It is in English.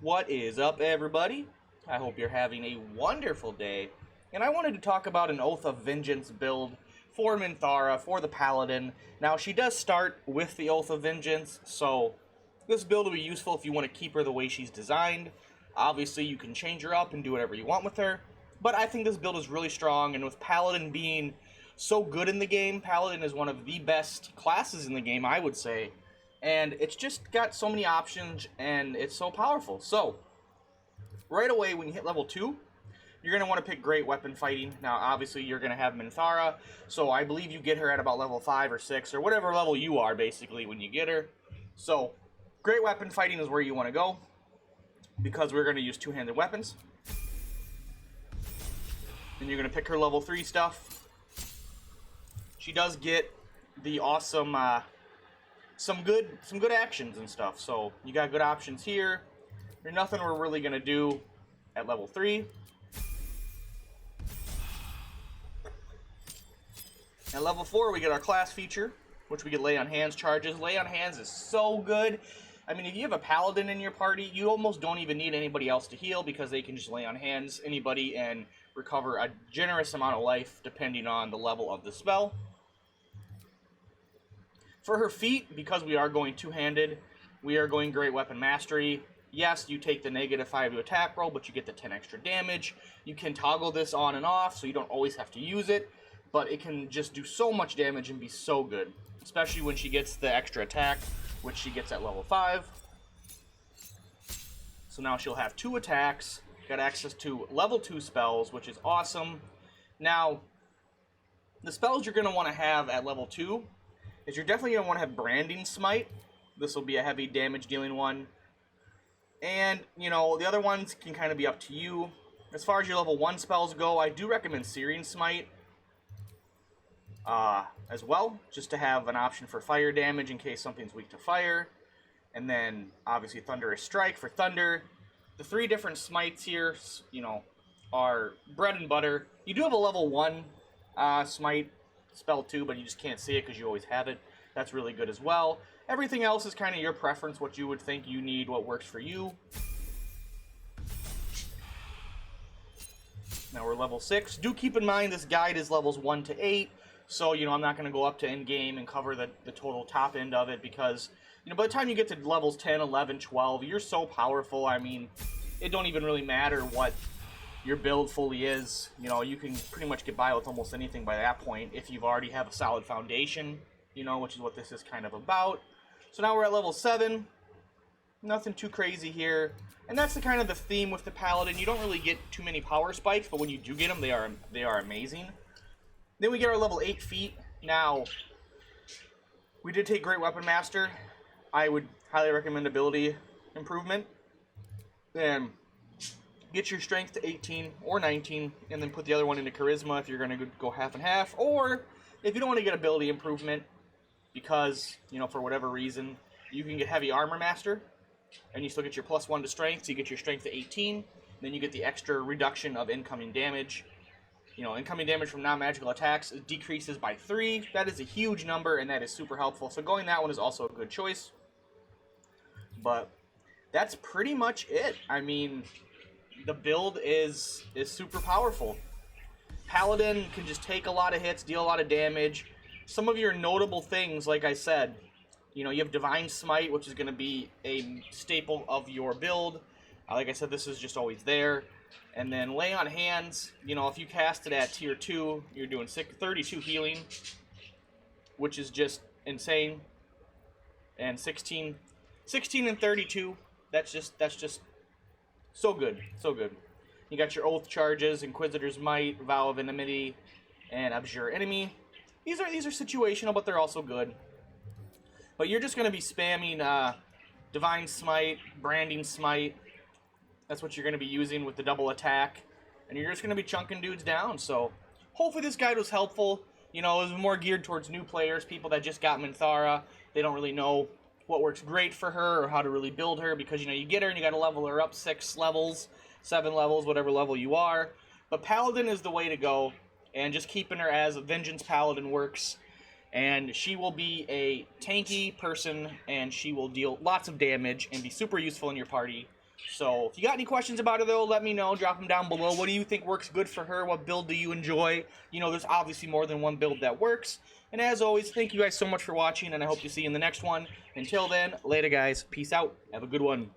What is up, everybody? I hope you're having a wonderful day. And I wanted to talk about an Oath of Vengeance build for Minthara, for the Paladin. Now, she does start with the Oath of Vengeance, so this build will be useful if you want to keep her the way she's designed. Obviously, you can change her up and do whatever you want with her, but I think this build is really strong, and with Paladin being so good in the game, Paladin is one of the best classes in the game, I would say. And it's just got so many options, and it's so powerful. So, right away, when you hit level 2, you're going to want to pick Great Weapon Fighting. Now, obviously, you're going to have Minthara, so I believe you get her at about level 5 or 6, or whatever level you are, basically, when you get her. So, Great Weapon Fighting is where you want to go, because we're going to use two-handed weapons. And you're going to pick her level 3 stuff. She does get the awesome... some good actions and stuff, so you got good options here. There's nothing we're really gonna do at level 3. At level 4, we get our class feature, which we get Lay on Hands charges. Lay on Hands is so good. I mean, if you have a Paladin in your party, you almost don't even need anybody else to heal, because they can just Lay on Hands anybody and recover a generous amount of life depending on the level of the spell. For her feat, because we are going two-handed, we are going Great Weapon Mastery. Yes, you take the -5 to attack roll, but you get the 10 extra damage. You can toggle this on and off, so you don't always have to use it, but it can just do so much damage and be so good, especially when she gets the extra attack, which she gets at level 5. So now she'll have 2 attacks, got access to level 2 spells, which is awesome. Now, the spells you're going to want to have at level 2 is you're definitely going to want to have Branding Smite. This will be a heavy damage dealing one. And, you know, the other ones can kind of be up to you. As far as your level 1 spells go, I do recommend Searing Smite as well, just to have an option for fire damage in case something's weak to fire. And then, obviously, Thunderous Strike for thunder. The 3 different smites here, you know, are bread and butter. You do have a level 1 smite spell too, but you just can't see it because you always have it. That's really good as well. Everything else is kind of your preference, what you would think you need, what works for you. Now we're level 6. Do keep in mind this guide is levels 1 to 8, so, you know, I'm not going to go up to end game and cover the total top end of it, because, you know, by the time you get to levels 10, 11, 12, you're so powerful. I mean, it don't even really matter what your build fully is. You know, you can pretty much get by with almost anything by that point if you've already have a solid foundation, you know, which is what this is kind of about. So now we're at level 7. Nothing too crazy here. And that's the kind of the theme with the Paladin. You don't really get too many power spikes, but when you do get them, they are amazing. Then we get our level 8 feat. Now, we did take Great Weapon Master. I would highly recommend ability improvement. And get your strength to 18 or 19, and then put the other one into charisma if you're going to go half and half. Or if you don't want to get ability improvement because, you know, for whatever reason, you can get heavy armor master, and you still get your +1 to strength, so you get your strength to 18. Then you get the extra reduction of incoming damage. You know, incoming damage from non-magical attacks decreases by 3. That is a huge number, and that is super helpful. So going that one is also a good choice. But that's pretty much it. I mean, the build is super powerful. Paladin can just take a lot of hits, deal a lot of damage. Some of your notable things, like I said, you know, you have Divine Smite, which is going to be a staple of your build. Like I said, this is just always there. And then Lay on Hands, you know, if you cast it at tier 2, you're doing 32 healing, which is just insane. And 16 and 32, that's just so good, so good. You got your Oath charges, Inquisitor's Might, Vow of Enmity, and Abjure Enemy. These are situational, but they're also good. But you're just going to be spamming Divine Smite, Branding Smite. That's what you're going to be using with the double attack. And you're just going to be chunking dudes down. So hopefully this guide was helpful. You know, it was more geared towards new players, people that just got Minthara. They don't really know what works great for her or how to really build her, because, you know, you get her and you got to level her up 6 levels, 7 levels, whatever level you are. But Paladin is the way to go, and just keeping her as a Vengeance Paladin works. And she will be a tanky person, and she will deal lots of damage and be super useful in your party. So if you got any questions about her, though, let me know. Drop them down below. What do you think works good for her? What build do you enjoy? You know, there's obviously more than one build that works. And as always, thank you guys so much for watching, and I hope to see you in the next one. Until then, later, guys. Peace out. Have a good one.